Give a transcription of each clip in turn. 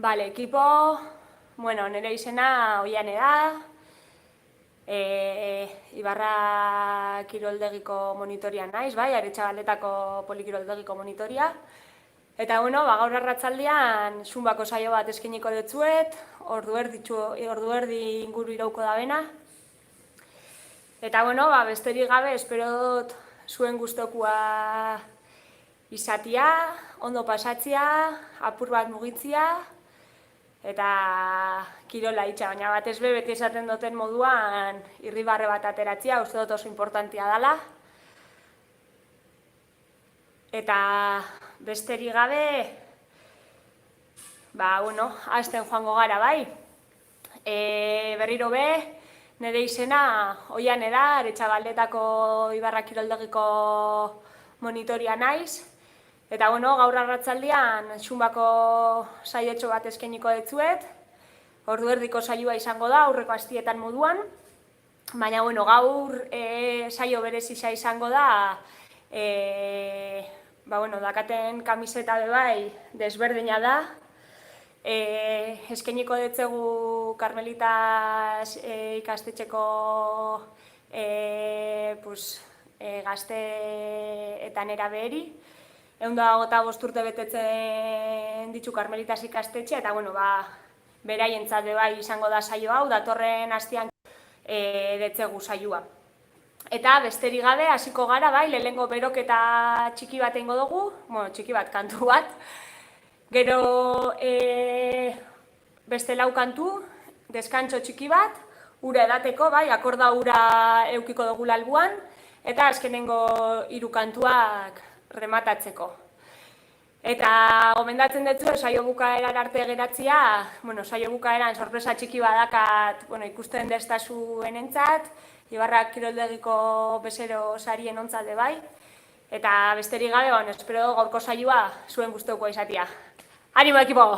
Vale, ekipo, bueno, nire izena Oiane da, Ibarra kiroldegiko monitoria naiz, bai, Aretxabaletako polikiroldegiko monitoria. Eta, bueno, gaur arratzaldean Zumbako saio bat eskainiko dutzuet, ordu erdi inguru irauko da bena. Eta, bueno, besterik gabe, espero dut zuen gustokua izatia, ondo pasatzia, apur bat mugitzia, eta kirola itxa, baina batez beti esaten duten moduan irribarre bat ateratzia, uste dut oso importantia dela. Eta besterik gabe, bueno, hasten joango gara bai. Berriro be, nire izena Oiane da, Aretxabaletako Ibarra kiroldegiko monitoria naiz. Eta, bueno, gaur arratzaldean Zumbako saiotxo bat eskainiko dutzuet. Ordu erdiko saioa izango da, aurreko astietan moduan. Baina, bueno, gaur saio berezia izango da, bueno, dakaten kamiseta bai desberdina da. Eskainiko dutzegu Karmelitas ikastetxeko gazte eta neraberi. 125 urte betetzen ditu Karmelitas ikastetxe, eta, bueno, beraientzat bai izango da saio hau, datorren astean detzegu saioa. Eta besterik gabe, hasiko gara, bai, lehenengo beroketa txiki bat egingo dugu, bueno, txiki bat, kantu bat. Gero beste 4 kantu, deskantxo txiki bat, ura edateko, bai, akorda ura eukiko dugu albuan, eta azkenengo 3 kantuak rematatzeko. Eta gomendatzen dutzu, saio bukaeran arte geratzia, bueno, saio bukaeran sorpresa txiki badakat, bueno, ikusten destazu enentzat, Ibarra kiroldegiko bezero sarien ontzalde bai, eta besterik gabe, bueno, espero gaurko saioa zuen gustoko izatea. Animo, ekipo!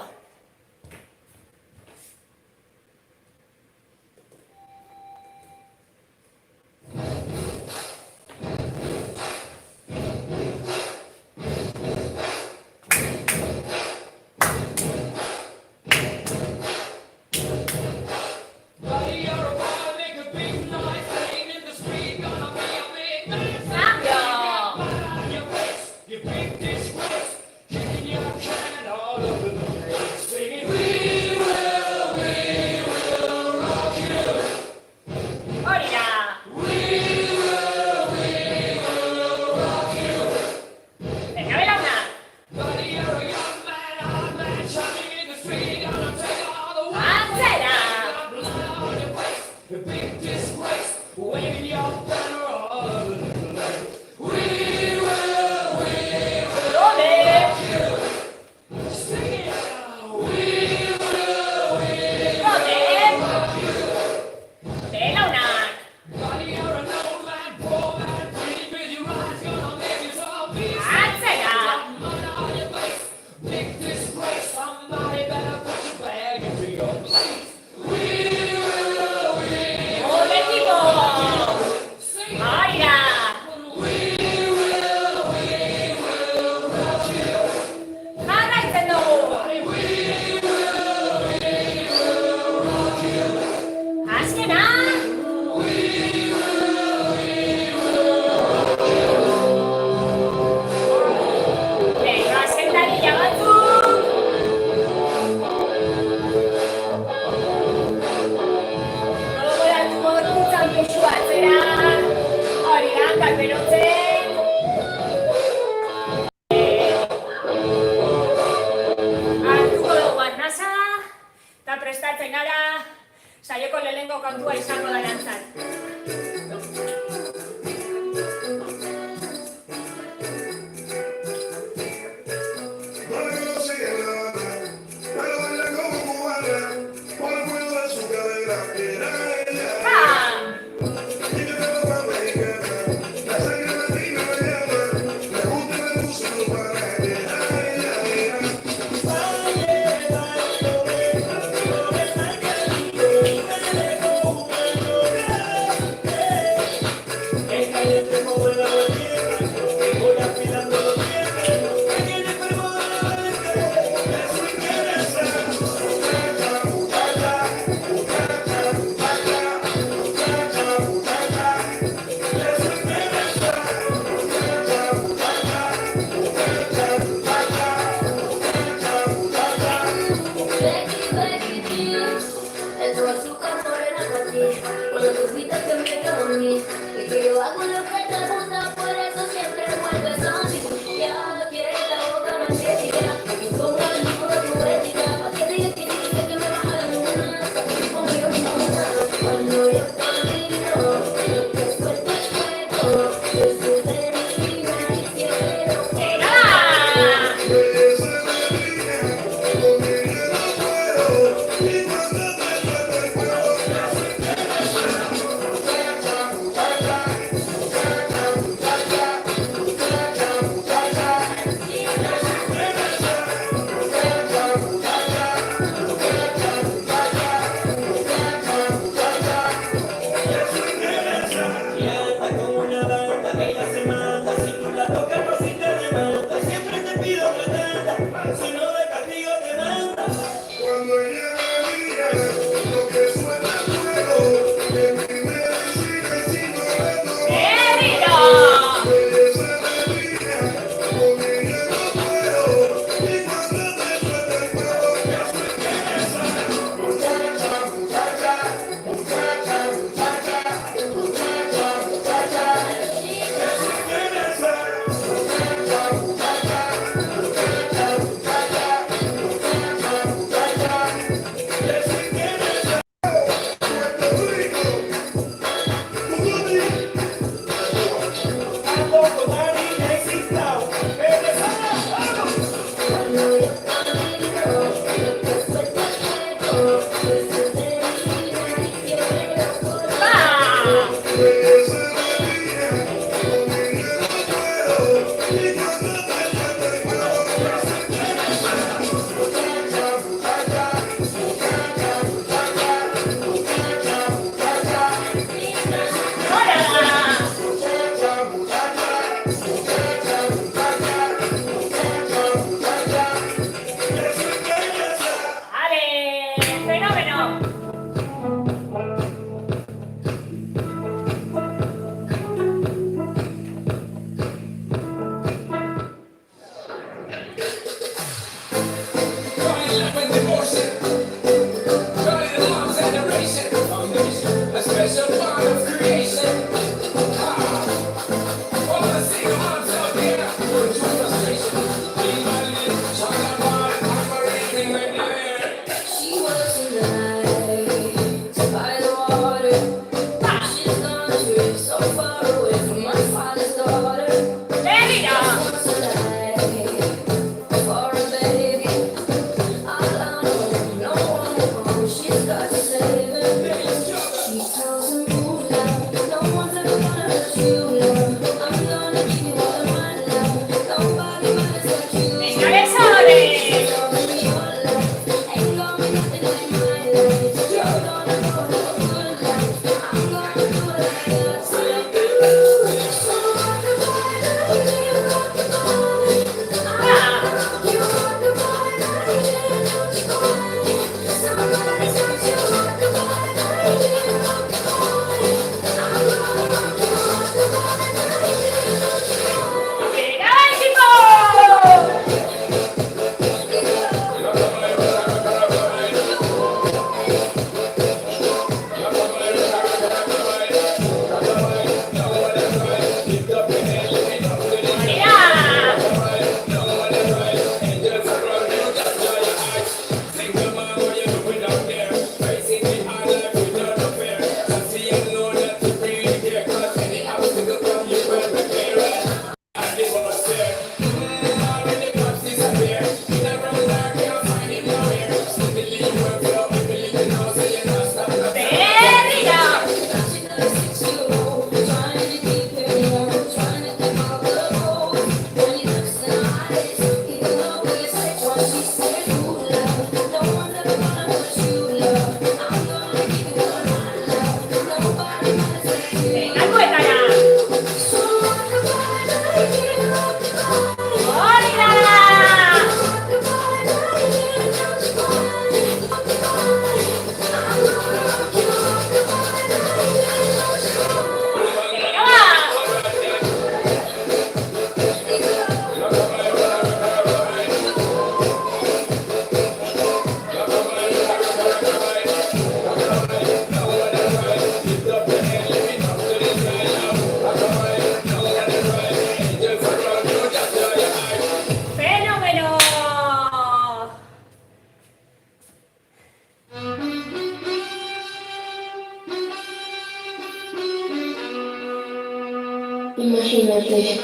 Imagínate,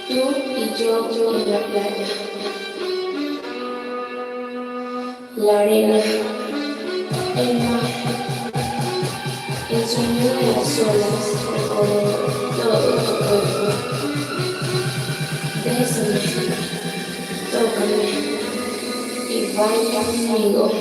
tú y yo en la playa, la arena, el mar, el sonido de las olas recorriendo todo tu cuerpo. Bésame, tócame y baila conmigo.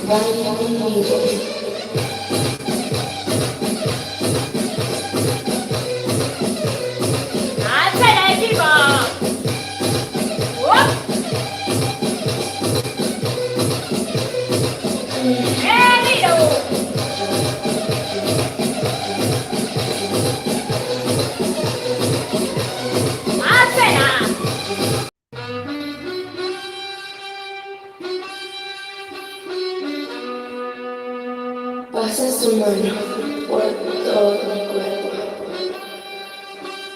Baila conmigo. Pasas tu mano por todo mi cuerpo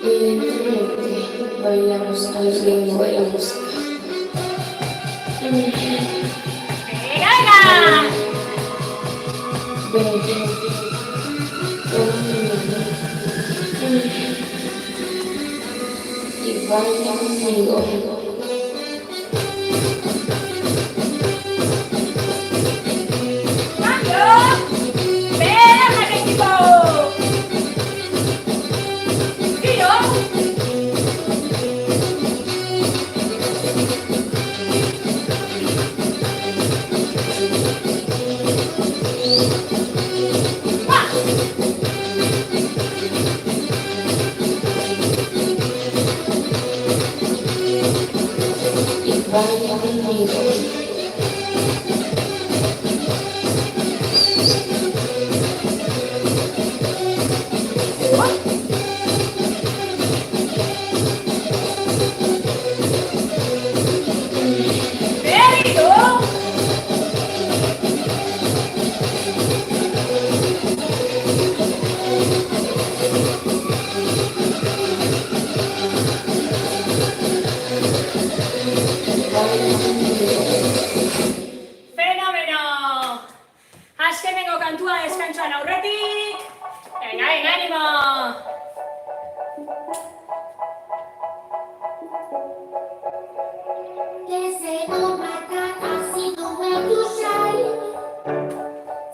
y lentamente bailamos al ritmo de la música. Ven, toma mi mano y baila conmigo. Baila conmigo. Fenomeno! Azkenengo kantua deskantsuan aurretik! Venga, venga, animo! They say, oh my God, I see the way you shine.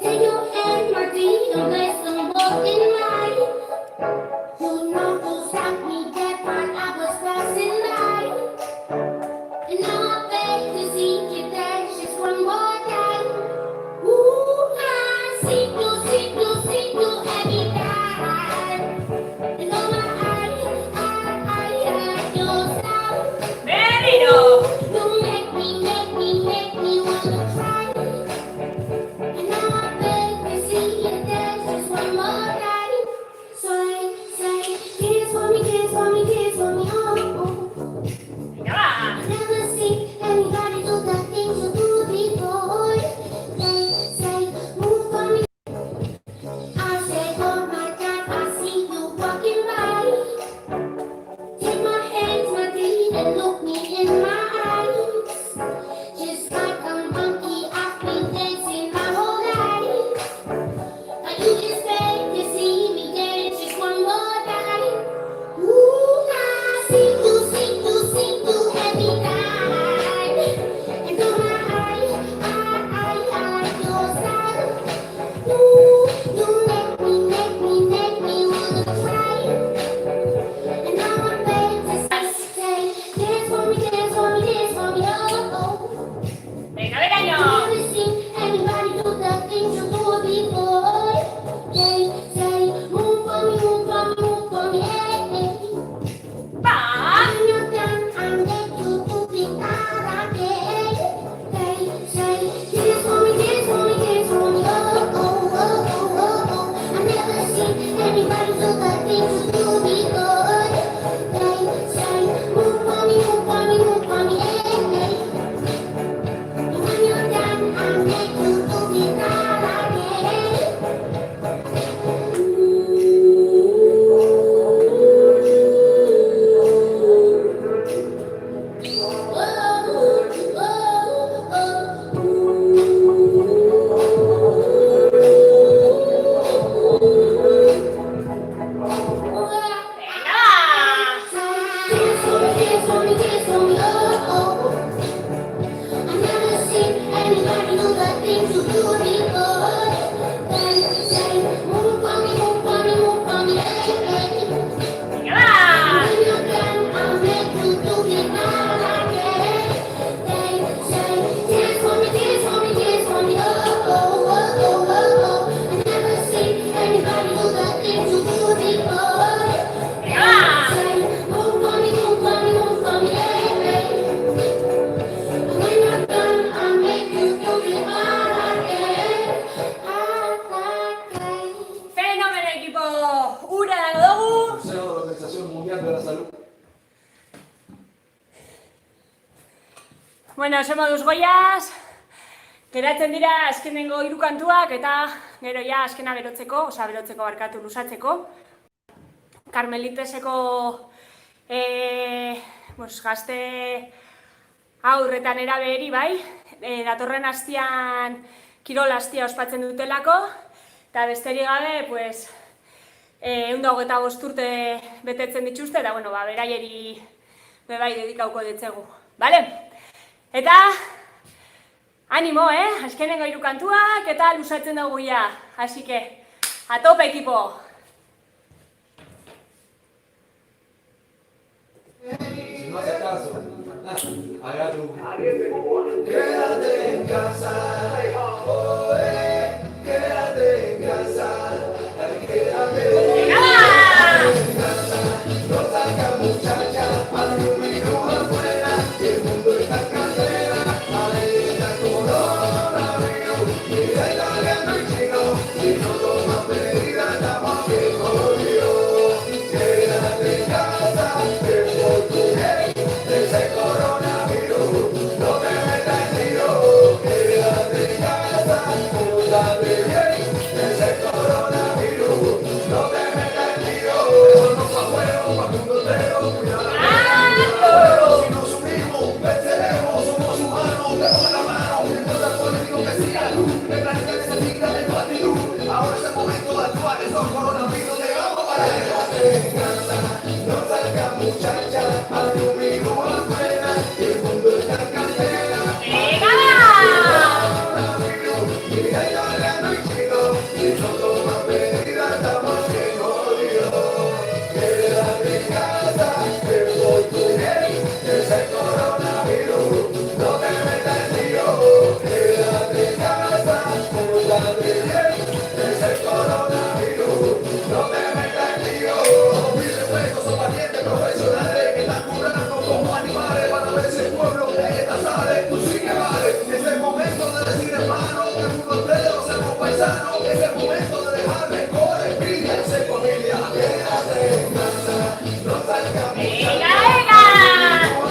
Take your hand, Martina, there's some more in mine. You know you stopped me dead while I was passing by. And now I beg to see you dance just one more time. Ooh, I see you every time. And oh my, I your style. Benito! You make me wanna cry. And now I beg to see you dance just one more time. So I say, dance for me, oh. Venga, va! I never seen anybody do the things you do before. They say, move for me. I say, oh my God, I see you walking by. Take my hands, my feet, and look me in my eyes. Just like a monkey, I've been dancing my whole life. But you just beg to see me dance just one more time. Ooh, I see you every time. And oh my, I your style. Ooh, you make me wanna cry. And now I'm back to say, dance for me, oh. Venga, I Vegaño! never seen anybody do the things you do before. They say, move for me, hey. Va! When you're done, I'm there to do the karaoke. They say, dance for me, oh. I never seen anybody do the things you do things you do before. Say, move for me, move for me, move for me, baby. When you're done, I'll make you do it all again. Fenomen equipo! Ura dago dugu! Museo de la Organización Mundial de la Salud. Bueno, oso moduz goiaz, geratzen dira azkenengo 3 kantuak eta gero ja azkena berotzeko, berotzeko barkatu luzatzeko. Karmeliteseko gazte aurretan eraberi bai, datorren astian kirol astia ospatzen dutelako, eta besterik gabe, 125 urte betetzen dituzte, eta beraieri bai dedikauko ditzegu. Bale? Eta, animo, azkenengo 3 kantuak eta luzatzen dugu ja. Así que, a tope equipo! Si no hace caso, haga tú. Quédate en casa, quédate en casa, quédate en casa, no salgas muchacha, al rumino afuera, que el mundo está en candela, ahí está el coronavirus, mira italiano y chino, si no tomas medidas estamos bien jodidos. Quédate en casa, que por tu bien, ese coronavirus, no te metas en lío. Quédate en casa, pórtate bien, ese coronavirus, no te metas en lío. No pa' juego, pa' mundo entero, cuidado. Si nos unimos, venceremos, somos humanos, demos la mano, no importa el político que siga luz, el planeta necesita de tu actitud. Ahora es el momento de actuar, estos coronavirus llegamos para quedarte en casa. No salgas muchacha, al domingo afuera, que el mundo está en candela. Coronavirus, mira italiano y chino, si no tomas medidas estamos bien jodidos. Quédate en casa, que por tu bien, ese coronavirus, no te metas en lío. Quédate en casa, pórtate bien, ese coronavirus, no te metas en lío. Pide fuego, son valientes profesionales que están curando como animales para ver si el pueblo de esta sale. Tú sí que vale, es el momento de decir hermano, que el mundo entero seamos paisanos, es el momento de dejar rencor, envidia y ser familia. Quédate en casa, no salgas muchacha,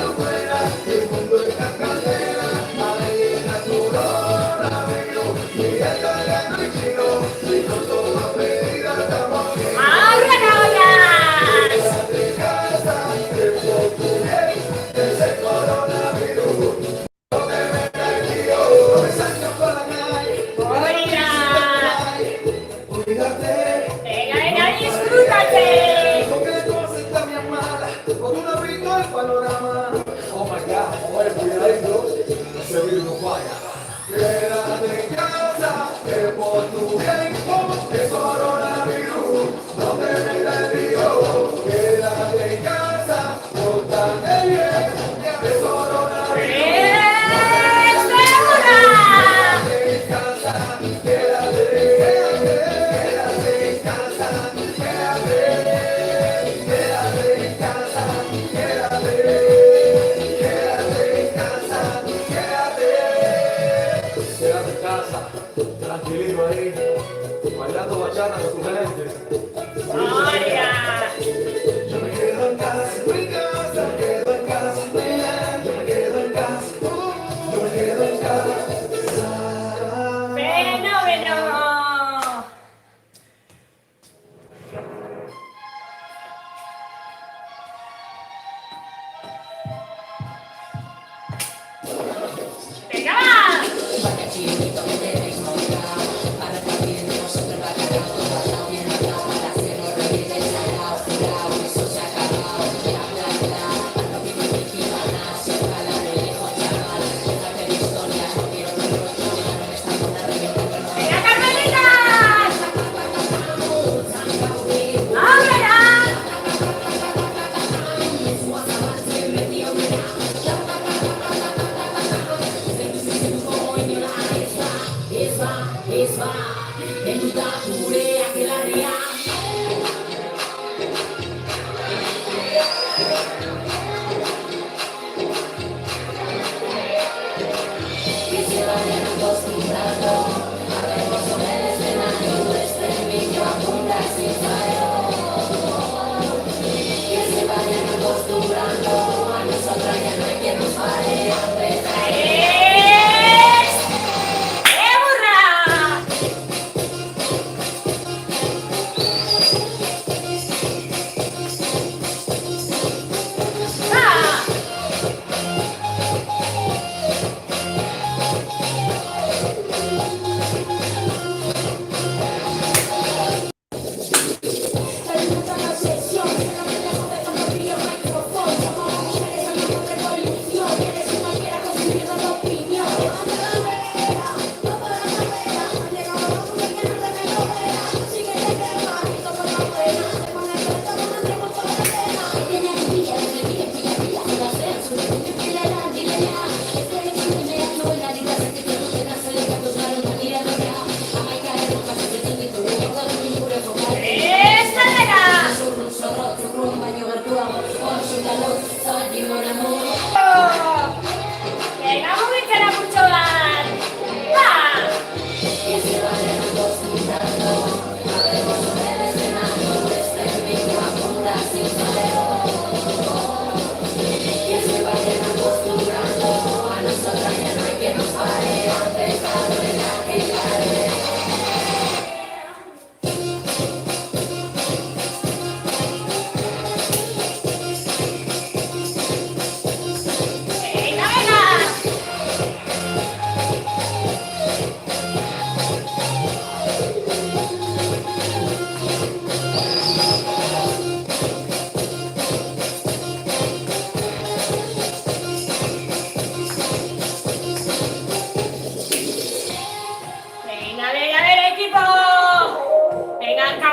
afuera, que el mundo está en candela, ahí está el coronavirus, mira italiano y chino, si no tomas medidas estamos bien. Quédate en casa, que por tu bien, ese coronavirus, no te metas en lío. No me salgas por la calle, cuídate. Porque tú aceptas mi amada, con un abrigo al panorama. Oh my God, oye, cuidadito, ese virus no falla. Quédate en casa, que por tu bien, el coronavirus, no te metas en lío. Quédate en casa, pórtate bien, el coronavirus. Quédate en casa, quédate en casa, quédate en casa, quédate en casa, quédate en casa, tranquilito ahí, bailando bachata con tu gente. Yo me quedo en casa, en mi casa, me quedo en casa, yo me quedo en casa, yo me quedo en casa. ¡Fenómeno! ¡Venga, va! ¡Venga, Carmelitas! ¡Vámonos!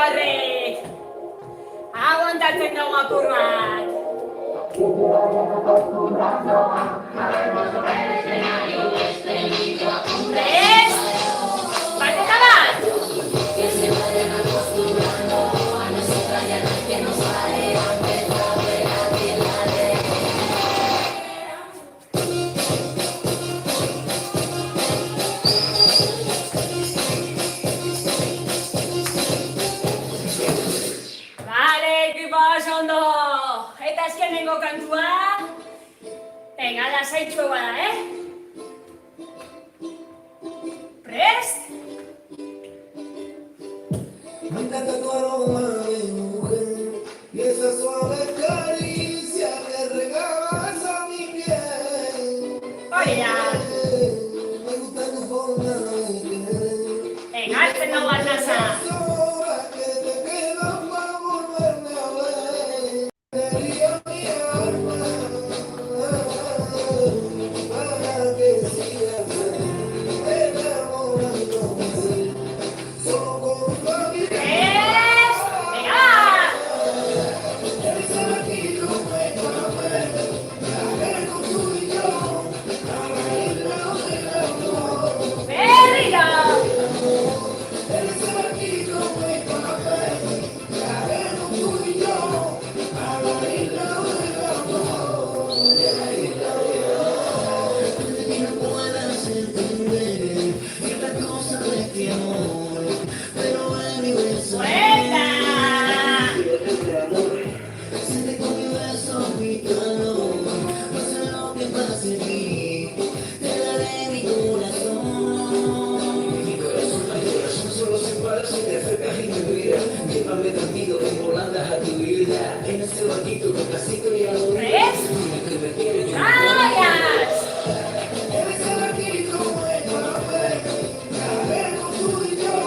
horrek! Aguantatzen dugu apur bat! Prest! Bat eta bat! Vale, ekipo oso ondo! Eta azkenengo kantua... Venga, lasaitxu bada, Prest? Me encanta tu aroma de mujer y esa suave caricia que regalas a mi piel. Hori da! Me gusta tu forma de querer. Venga, hartzen dugu arnasa! Horas que te quedan para volverme a ver. Quería mi alma para que sigas enamorándome. Solo con tu amiga. Prest! Venga! Eres el aquí como el café. Con tú y yo. Para irnos del amor. Berriro! Eres el aquí como el café. Con tú y yo. Para irnos del amor. Y no puedas entender que esta cosa de este amor. Pero en mi beso. ¡Vuelta! Siente con mi beso mi calor. Pase lo que pase aquí. Te daré mi corazón. Mi corazón solo se para si te acercas y me miras. Llévame tranquilo de volandas a tu vida. En ese barquito con casito y algo. Prest! Que me quieres yo. ¡Vayas! Eres el barquito como el café. Con tú y yo.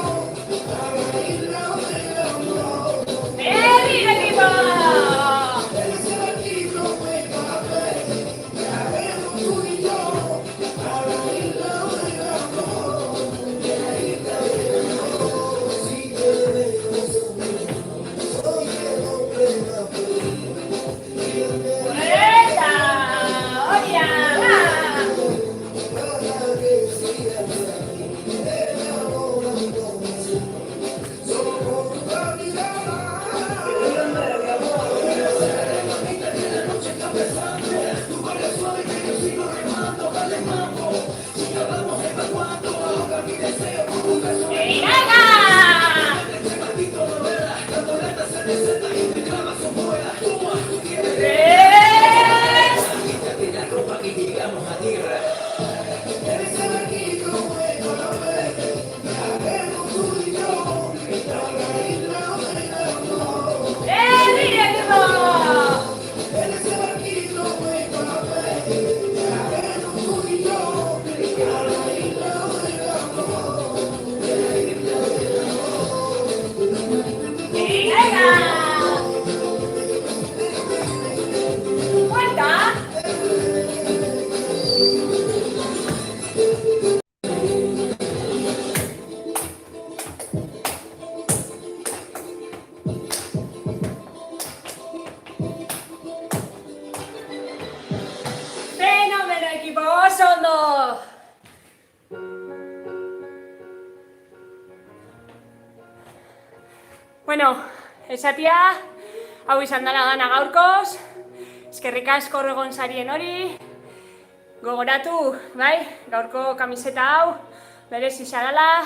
Para irnos del amor. ¡Berriro, equipo! Eres el barquito como el café. Con tú y yo. Para irnos del amor. Si te vemos soy el hombre más feliz. ¡Vuelta! ¡Oria! ¡Va! Para que sigas enamorándome. Solo con tu mirada. ¡Venga! ¡Prest! Eres el barquito como el café. Con tú y yo. Para irnos del amor. ¡Berriro, equipo! Eres el barquito como el café. Con tú y yo. Para irnos del amor. ¡Venga! ¡Vuelta! ¡Fenomeno, equipo! ¡Oso ondo! Bueno, esatia, hau izan dela dana gaurkoz, eskerrik asko egon sarien hori, gogoratu, bai, gaurko kamiseta hau, berezi dela,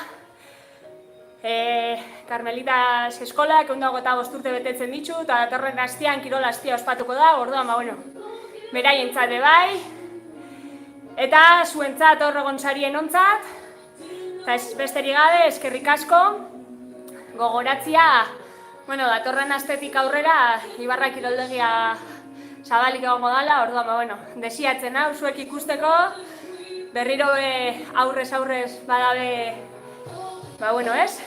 Karmelitas eskolak 125 urte betetzen ditu, eta datorren astean kirol astia ospatuko da, orduan, bueno, beraientzat bai, eta zuentzat hor egon sarien ontzat, eta ez besterik gabe, eskerrik asko, gogoratzia, bueno, datorren astetik aurrera, Ibarra kiroldegia zabalik egongo dela, orduan, bueno, desiatzen hau zuek ikusteko, berriro aurrez badabe, bueno, ez?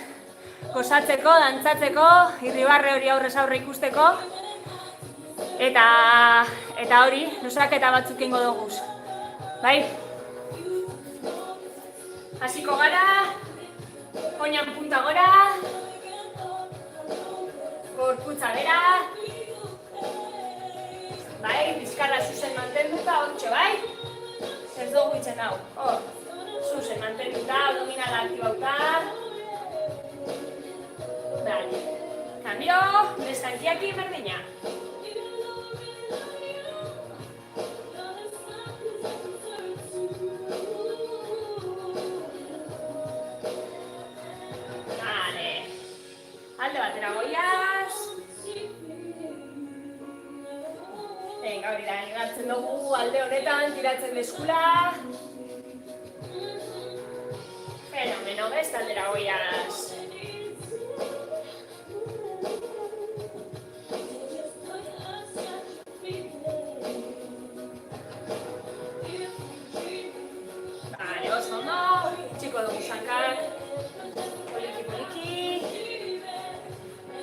Gozatzeko, dantzatzeko, irribarre hori aurrez aurre ikusteko, eta hori, lusaketa batzuk ingo duguz, bai? Hasiko gara, oinan punta gora, gorputza bera. Bai, bizkarra zuzen mantenduta, hortxe, bai? Ez dugu itzen hau, hor. Zuzen mantenduta, abdominala aktibauta. Vale. Cambio, bestankiaki berdina. Vale. Alde batera goiaz. Venga, hori da, egartzen dugu alde honetan, tiratzen deskula. Fenomeno, beste aldera goiaz. Vale, oso ondo, txiko dugu sankak. Poliki.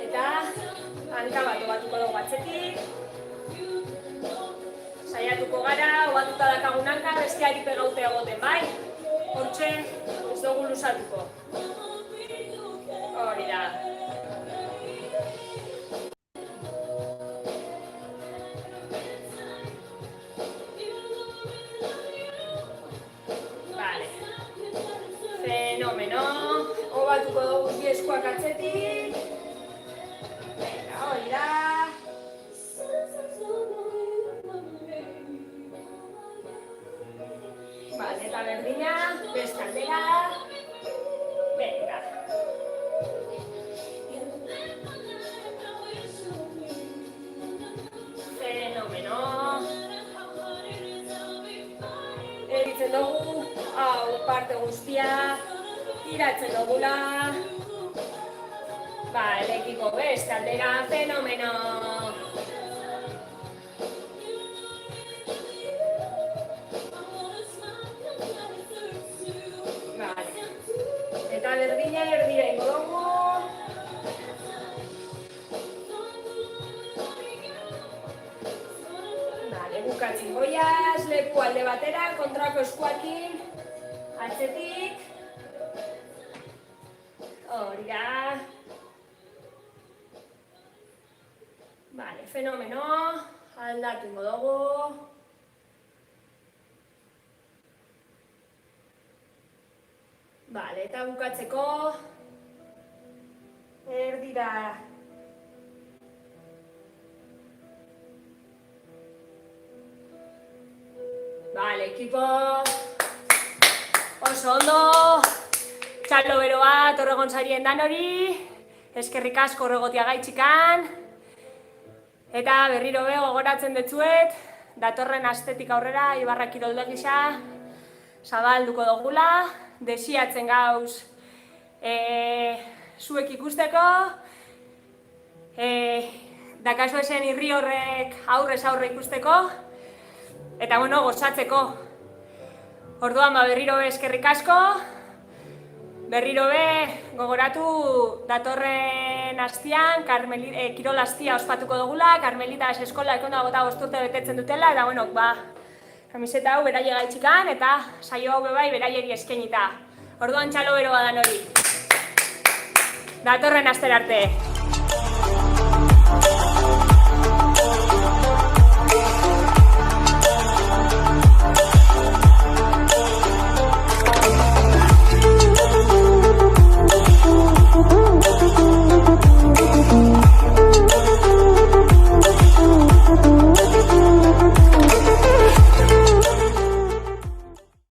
Eta, hanka batuko dugu atzetik. Saiatuko gara, obatuta dakagun hanka, besteari pegaute egoten, bai? Hortxe, ez dugu luzatuko. Hori da. Vale. Fenomeno. Obatuko dugu bi eskuak atzetik. Venga, hori da. Vale, eta berdina, beste aldera. Venga. Fenomeno. Eritzen dugu, hau parte guztia. Tiratzen dugula. Vale, ekiko beste aldera, fenomeno. Eta berdina erdira ingo dugu. Vale, bukatzen goiaz, leku alde batera, kontrako eskuakin, atzetik. Hori da. Vale, fenomeno, aldatu ingo dugu. Vale, eta bukatzeko erdira. Vale, ekipo. Oso ondo. Txalo bero bat, horregon zarien danori. Eskerrik asko horregotia gaitxikan. Eta berriro be gogoratzen dutzuet, datorren astetik aurrera Ibarra kirolde gisa zabalduko dugula. Desiatzen gauz zuek ikusteko, dakazu esen irri horrek aurrez aurre ikusteko, eta bueno, gozatzeko. Orduan berriro be eskerrik asko, berriro be gogoratu datorren astian, kirol astia ospatuko dugula, Karmelitas eskola ekondo agota 5 urte betetzen dutela, eta bueno, kamiseta hau beraie gaitxikan eta saio hau bebai beraieri eskainita. Orduan txalo bero badan hori. Datorren astera arte.